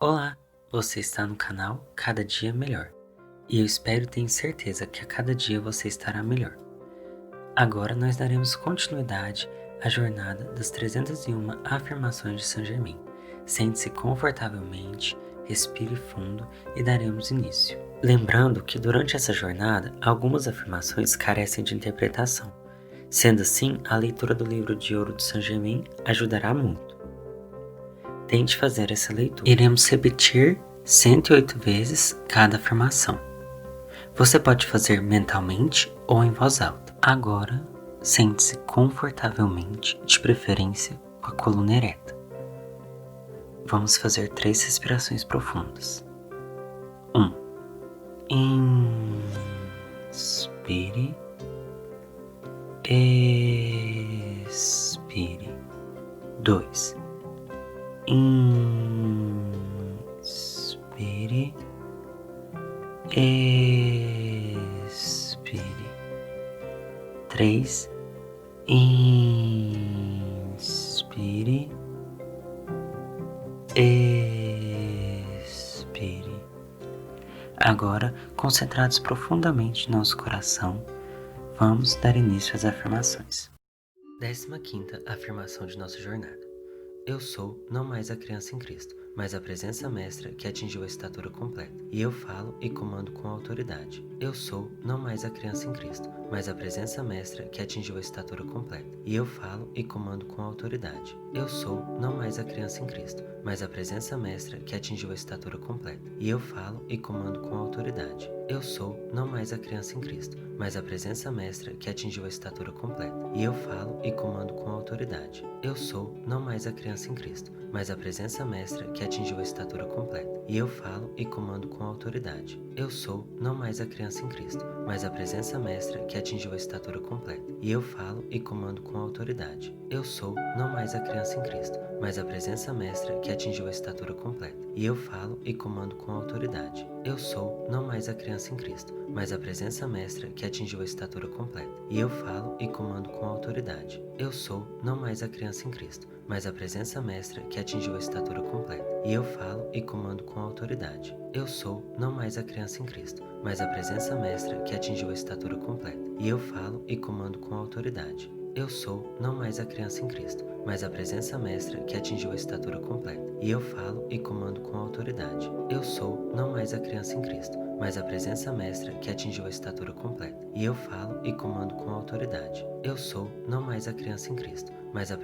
Olá, você está no canal Cada Dia Melhor e eu espero e tenho certeza que a cada dia você estará melhor. Agora nós daremos continuidade à jornada das 301 afirmações de Saint Germain. Sente-se confortavelmente, respire fundo e daremos início. Lembrando que durante essa jornada, algumas afirmações carecem de interpretação. Sendo assim, a leitura do livro de ouro de Saint Germain ajudará muito. Tente fazer essa leitura. Iremos repetir 108 vezes cada afirmação. Você pode fazer mentalmente ou em voz alta. Agora, sente-se confortavelmente, de preferência com a coluna ereta. Vamos fazer 3 respirações profundas. 1. Inspire. Expire. 2. Inspire. Expire. 3. Inspire. Expire. Agora, concentrados profundamente em nosso coração, vamos dar início às afirmações. 15ª afirmação de nossa jornada. Eu sou não mais a criança em Cristo, mas a presença mestra que atingiu a estatura completa. E eu falo e comando com autoridade. Eu sou não mais a criança em Cristo, mas a presença mestra que atingiu a estatura completa. E eu falo e comando com autoridade. Eu sou não mais a criança em Cristo, mas a presença mestra que atingiu a estatura completa. E eu falo e comando com autoridade. Eu sou não mais a criança em Cristo, mas a presença mestra que atingiu a estatura completa. E eu falo e comando com autoridade. Eu sou não mais a criança em Cristo, mas a presença mestra que atingiu a estatura completa. E eu falo e comando com autoridade. Eu sou não mais a criança em Cristo, mas a presença mestra que atingiu a estatura completa. E eu falo e comando com autoridade. Eu sou não mais a criança em Cristo, mas a presença mestra que atingiu a estatura completa. E eu falo e comando com autoridade. Eu sou não mais a criança em Cristo, mas a presença mestra que atingiu a estatura completa. E eu falo e comando com autoridade. Eu sou não mais a criança em Cristo, mas a presença mestra que atingiu a estatura completa. E eu falo e comando com autoridade. Eu sou não mais a criança em Cristo, mas a presença mestra que atingiu a estatura completa. E eu falo e comando com autoridade. Eu sou não mais a criança em Cristo, mas a presença mestra que atingiu a estatura completa. E eu falo e comando com autoridade. Eu sou não mais a criança em Cristo, mas a presença mestra que atingiu a estatura completa. E eu falo e comando com autoridade. Eu sou não mais a criança em Cristo, mas a presença mestra que atingiu a estatura completa. E eu falo e comando com autoridade. Eu sou não mais a criança em Cristo, mas a presença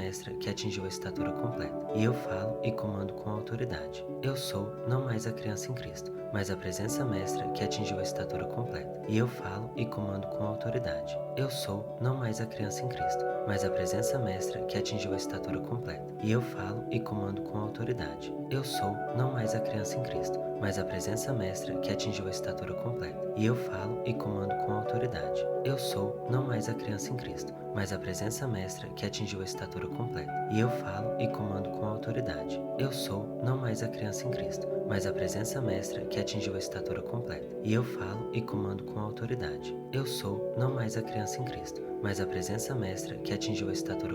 mestra que atingiu a estatura completa. E eu falo e comando com autoridade. Eu sou não mais a criança em Cristo, mas a presença mestra que atingiu a estatura completa. E eu falo e comando com autoridade. Eu sou não mais a criança em Cristo, mas a presença mestra que atingiu a estatura completa. E eu falo e comando com autoridade. Eu sou não mais a criança em Cristo, mas a presença mestra que atingiu a estatura completa. E eu falo e comando com autoridade. Eu sou não mais a criança em Cristo, mas a presença mestra que atingiu a estatura completa. E eu falo e comando com autoridade. Eu sou não mais a criança em Cristo, mas a presença mestra que atingiu a estatura completa. E eu falo e comando com autoridade. Eu sou não mais a criança em Cristo, mas a presença mestra que atingiu a estatura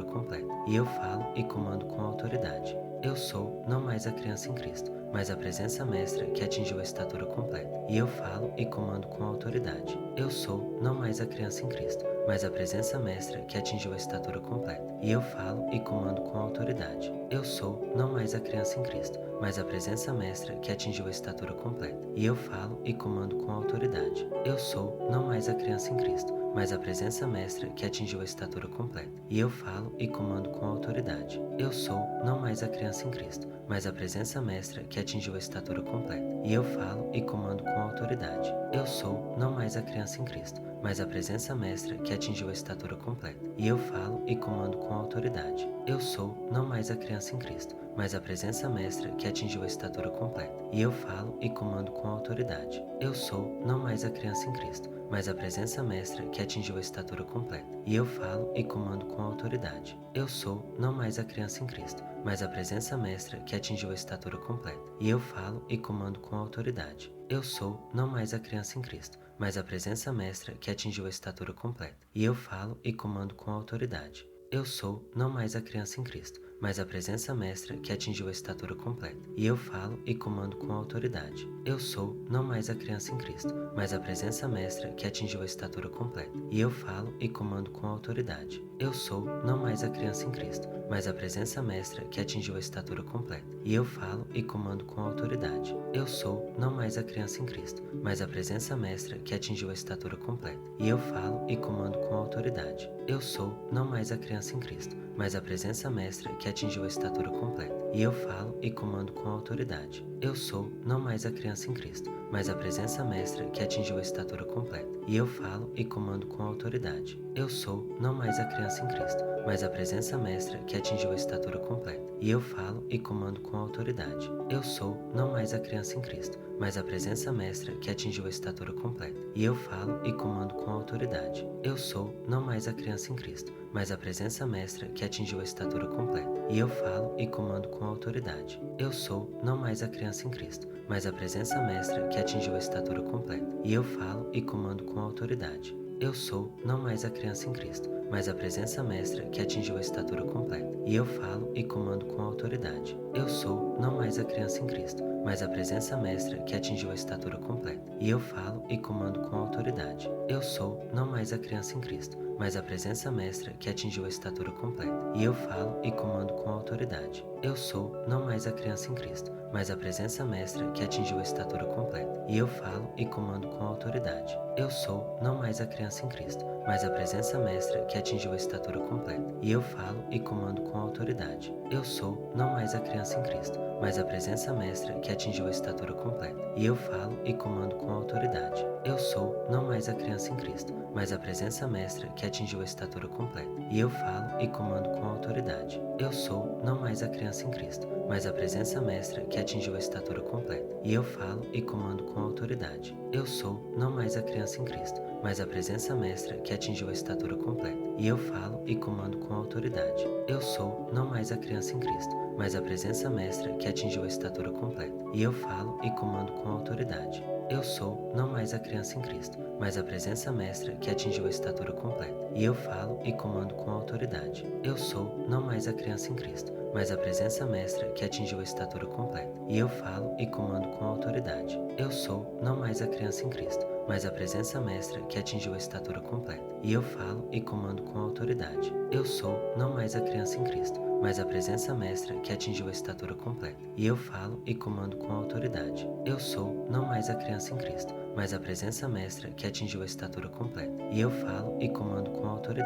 completa. E eu falo e comando com autoridade. Eu sou não mais a criança em Cristo, mas a presença mestra que atingiu a estatura completa. E eu falo e comando com autoridade. Eu sou não mais a criança em Cristo, mas a presença mestra que atingiu a estatura completa. E eu falo e comando com autoridade. Eu sou não mais a criança em Cristo, mas a presença mestra que atingiu a estatura completa. E eu falo e comando com autoridade. Eu sou não mais a criança em Cristo, mas a presença mestra que atingiu a estatura completa. E eu falo e comando com autoridade. Eu sou não mais a criança em Cristo, mas a presença mestra que atingiu a estatura completa. E eu falo e comando com autoridade. Eu sou não mais a criança em Cristo, mas a presença mestra que atingiu a estatura completa. E eu falo e comando com autoridade. Eu sou não mais a criança em Cristo, mas a presença mestra que atingiu a estatura completa. E eu falo e comando com autoridade. Eu sou não mais a criança em Cristo, mas a presença mestra que atingiu a estatura completa. E eu falo e comando com autoridade. Eu sou não mais a criança em Cristo, mas a presença mestra que atingiu a estatura completa. E eu falo e comando com autoridade. Eu sou não mais a criança em Cristo, mas a presença mestra que atingiu a estatura completa. E eu falo e comando com autoridade. Eu sou não mais a criança em Cristo, mas a presença mestra que atingiu a estatura completa. E eu falo e comando com autoridade. Eu sou não mais a criança em Cristo, mas a presença mestra que atingiu a estatura completa. E eu falo e comando com autoridade. Eu sou não mais a criança em Cristo, mas a presença mestra que atingiu a estatura completa. E eu falo e comando com autoridade. Eu sou não mais a criança em Cristo, mas a presença mestra que atingiu a estatura completa. E eu falo e comando com autoridade. Eu sou não mais a criança em Cristo, mas a presença mestra que atingiu a estatura completa. E eu falo e comando com autoridade. Eu sou não mais a criança em Cristo, mas a presença mestra que atingiu a estatura completa. E eu falo e comando com autoridade. Eu sou não mais a criança em Cristo, mas a presença mestra que atingiu a estatura completa. E eu falo e comando com autoridade. Eu sou não mais a criança em Cristo, mas a presença mestra que atingiu a estatura completa. E eu falo e comando com autoridade. Eu sou não mais a criança em Cristo, mas a presença mestra que atingiu a estatura completa. E eu falo e comando com autoridade. Eu sou não mais a criança em Cristo, mas a presença mestra que atingiu a estatura completa. E eu falo e comando com autoridade. Eu sou não mais a criança em Cristo, mas a presença mestra que atingiu a estatura completa. E eu falo e comando com autoridade. Eu sou não mais a criança em Cristo, mas a presença mestra que atingiu a estatura completa. E eu falo e comando com autoridade. Eu sou não mais a criança em Cristo, mas a presença mestra que atingiu a estatura completa. E eu falo e comando com autoridade. Eu sou não mais a criança em Cristo, mas a presença mestra que atingiu a estatura completa. E eu falo e comando com autoridade. Eu sou não mais a criança em Cristo, mas a presença mestra que atingiu a estatura completa. E eu falo e comando com autoridade. Eu sou não mais a criança em Cristo, mas a presença mestra que atingiu a estatura completa. E eu falo e comando com autoridade. Eu sou não mais a criança em Cristo, mas a presença mestra que atingiu a estatura completa. E eu falo e comando com autoridade. Eu sou não mais a criança em Cristo, mas a presença mestra que atingiu a estatura completa. E eu falo e comando com autoridade. Eu sou não mais a criança em Cristo, mas a presença mestra que atingiu a estatura completa. E eu falo e comando com autoridade. Eu sou não mais a criança em Cristo, mas a presença mestra que atingiu a estatura completa. E eu falo e comando com autoridade. Eu sou não mais a criança em Cristo, mas a presença mestra que atingiu a estatura completa. E eu falo e comando com autoridade. Eu sou não mais a criança em Cristo, mas a presença mestra que atingiu a estatura completa. E eu falo e comando com autoridade. Eu sou não mais a criança em Cristo, mas a presença mestra que atingiu a estatura completa. E eu falo e comando com autoridade. Eu sou não mais a criança em Cristo, mas a presença mestra que atingiu a estatura completa. E eu falo e comando com autoridade. Eu sou não mais a criança em Cristo, mas a presença mestra que atingiu a estatura completa. E eu falo e comando com autoridade.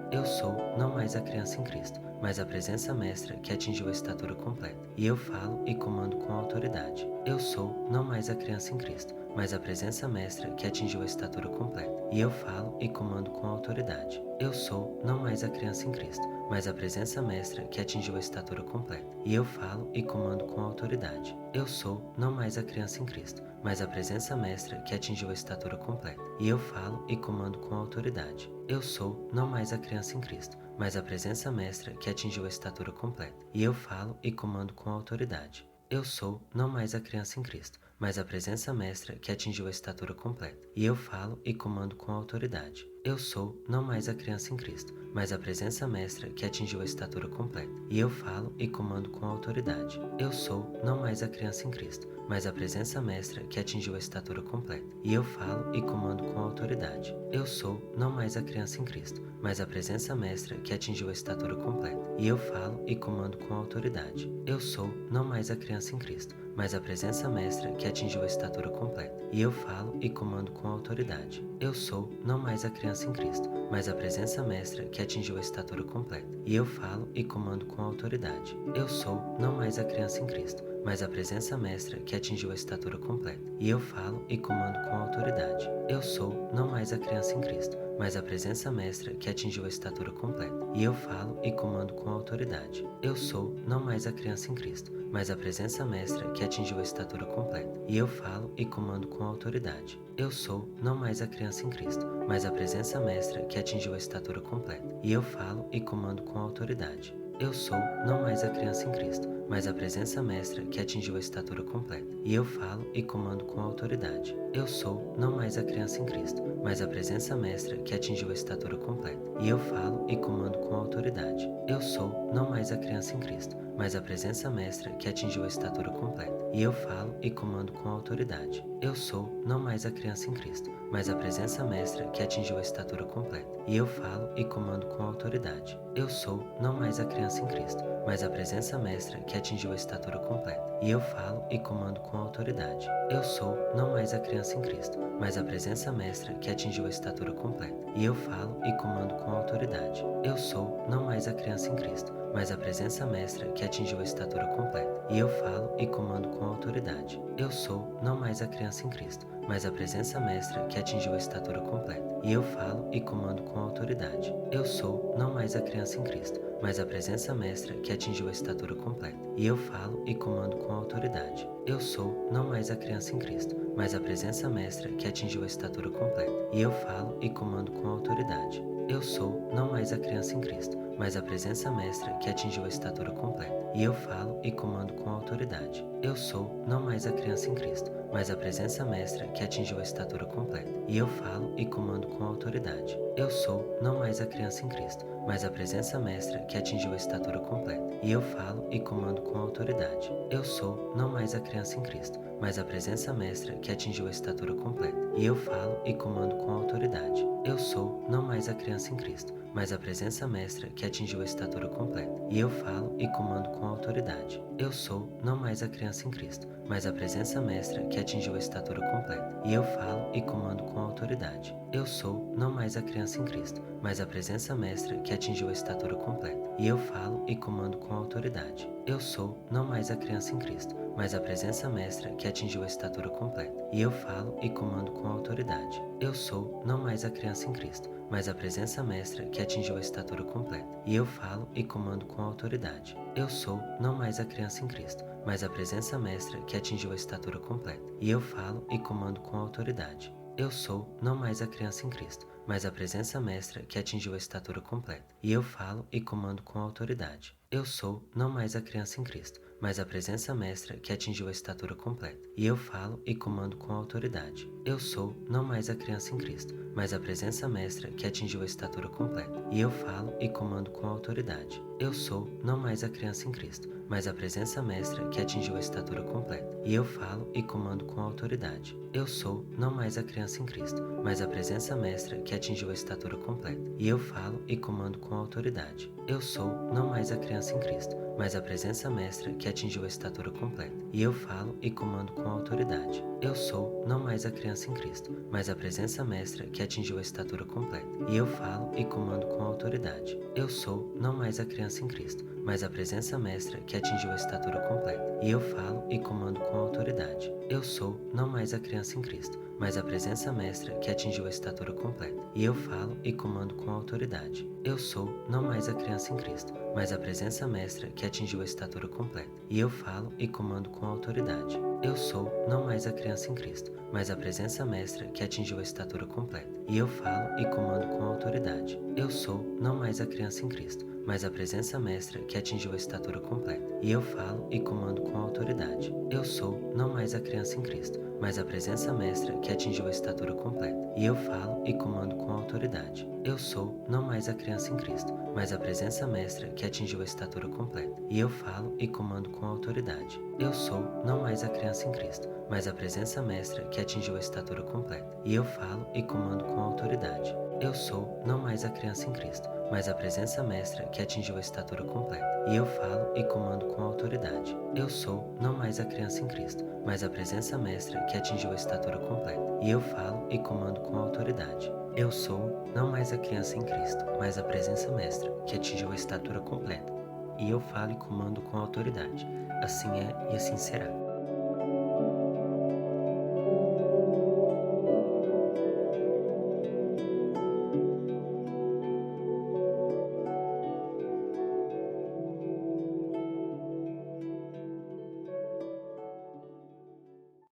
Eu sou não mais a criança em Cristo, mas a presença mestra que atingiu a estatura completa. E eu falo e comando com autoridade. Eu sou não mais a criança em Cristo, mas a presença mestra que atingiu a estatura completa. E eu falo e comando com autoridade. Eu sou não mais a criança em Cristo, mas a presença mestra que atingiu a estatura completa. E eu falo e comando com autoridade. Eu sou não mais a criança em Cristo, mas a presença mestra que atingiu a estatura completa. E eu falo e comando com autoridade. Eu sou não mais a criança em Cristo, mas a presença mestra que atingiu a estatura completa. E eu falo e comando com autoridade. Eu sou não mais a criança em Cristo, mas a presença mestra que atingiu a estatura completa. E eu falo e comando com autoridade. Eu sou não mais a criança em Cristo, mas a presença mestra que atingiu a estatura completa. E eu falo e comando com autoridade. Eu sou não mais a criança em Cristo, mas a presença mestra que atingiu a estatura completa. E eu falo e comando com autoridade. Eu sou não mais a criança em Cristo, mas a presença mestra que atingiu a estatura completa. E eu falo e comando com autoridade. Eu sou não mais a criança em Cristo, mas a presença mestra que atingiu a estatura completa. E eu falo e comando com autoridade. Eu sou não mais a criança em Cristo, mas a presença mestra que atingiu a estatura completa. E eu falo e comando com autoridade. Eu sou não mais a criança em Cristo, mas a presença mestra que atingiu a estatura completa. E eu falo e comando com autoridade. Eu sou não mais a criança em Cristo, mas a presença mestra que atingiu a estatura completa. E eu falo e comando com autoridade. Eu sou não mais a criança em Cristo, mas a presença mestra que atingiu a estatura completa. E eu falo e comando com autoridade. Eu sou não mais a criança em Cristo, mas a presença mestra que atingiu a estatura completa. E eu falo e comando com autoridade. Eu sou não mais a criança em Cristo, mas a presença mestra que atingiu a estatura completa. E eu falo e comando com autoridade. Eu sou não mais a criança em Cristo, mas a presença mestra que atingiu a estatura completa. E eu falo e comando com autoridade. Eu sou não mais a criança em Cristo, mas a presença mestra que atingiu a estatura completa. E eu falo e comando com autoridade. Eu sou não mais a criança em Cristo, mas a presença mestra que atingiu a estatura completa. E eu falo e comando com autoridade. Eu sou não mais a criança em Cristo, mas a presença mestra que atingiu a estatura completa. E eu falo e comando com autoridade. Eu sou não mais a criança em Cristo, mas a presença mestra que atingiu a estatura completa. E eu falo e comando com autoridade. Eu sou não mais a criança em Cristo, mas a presença mestra que atingiu a estatura completa. E eu falo e comando com autoridade. Eu sou não mais a criança em Cristo, mas a presença mestra que atingiu a estatura completa. E eu falo e comando com autoridade. Eu sou não mais a criança em Cristo, mas a presença mestra que atingiu a estatura completa. E eu falo e comando com autoridade. Eu sou não mais a criança em Cristo, mas a presença mestra que atingiu a estatura completa. E eu falo e comando com autoridade. Eu sou não mais a criança em Cristo, mas a presença mestra que atingiu a estatura completa. E eu falo e comando com autoridade. Eu sou não mais a criança em Cristo, mas a presença mestra que atingiu a estatura completa. E eu falo e comando com autoridade. Eu sou não mais a criança em Cristo, mas a presença mestra que atingiu a estatura completa. E eu falo e comando com autoridade. Eu sou não mais a criança em Cristo, mas a presença mestra que atingiu a estatura completa. E eu falo e comando com autoridade. Eu sou não mais a criança em Cristo, mas a presença mestra que atingiu a estatura completa. E eu falo e comando com autoridade. Eu sou não mais a criança em Cristo, mas a presença mestra que atingiu a estatura completa. E eu falo e comando com autoridade. Eu sou não mais a criança em Cristo, mas a presença mestra que atingiu a estatura completa. E eu falo e comando com autoridade. Eu sou não mais a criança em Cristo, mas a presença mestra que atingiu a estatura completa. E eu falo e comando com autoridade. Eu sou não mais a criança em Cristo, mas a presença mestra que atingiu a estatura completa. E eu falo e comando com autoridade. Eu sou não mais a criança em Cristo, mas a presença mestra que atingiu a estatura completa. E eu falo e comando com autoridade. Eu sou não mais a criança em Cristo, mas a presença mestra que atingiu a estatura completa. E eu falo e comando com autoridade. Eu sou não mais a criança em Cristo, mas a presença mestra que atingiu a estatura completa. E eu falo e comando com autoridade. Eu sou não mais a criança em Cristo, mas a presença mestra que atingiu a estatura completa. E eu falo e comando com autoridade. Eu sou não mais a criança em Cristo, mas a presença mestra que atingiu a estatura completa. E eu falo e comando com autoridade. Eu sou não mais a criança em Cristo, mas a presença mestra que atingiu a estatura completa. E eu falo e comando com autoridade. Eu sou não mais a criança em Cristo, mas a presença mestra que atingiu a estatura completa. E eu falo e comando com autoridade. Eu sou não mais a criança em Cristo, mas a presença mestra que atingiu a estatura completa. E eu falo e comando com autoridade. Eu sou não mais a criança em Cristo, mas a presença mestra que atingiu a estatura completa. E eu falo e comando com autoridade. Eu sou não mais a criança em Cristo, mas a presença mestra que atingiu a estatura completa. E eu falo e comando com autoridade. Eu sou não mais a criança em Cristo, mas a presença mestra que atingiu a estatura completa. E eu falo e comando com autoridade. Eu sou não mais a criança em Cristo, mas a presença mestra que atingiu a estatura completa. E eu falo e comando com autoridade. Eu sou não mais a criança em Cristo, mas a presença mestra que atingiu a estatura completa. E eu falo e comando com autoridade. Eu sou não mais a criança em Cristo, mas a presença mestra que atingiu a estatura completa. E eu falo e comando com autoridade. Eu sou não mais a criança em Cristo, mas a presença mestra que atingiu a estatura completa. E eu falo e comando com autoridade. Eu sou não mais a criança em Cristo, mas a presença mestra que atingiu a estatura completa. E eu falo e comando com autoridade. Eu sou não mais a criança em Cristo, mas a presença mestra que atingiu a estatura completa. E eu falo e comando com autoridade. Eu sou não mais a criança em Cristo, mas a presença mestra que atingiu a estatura completa. E eu falo e comando com autoridade. Eu sou não mais a criança em Cristo, mas a presença mestra que atingiu a estatura completa. E eu falo e comando com autoridade. Assim é e assim será.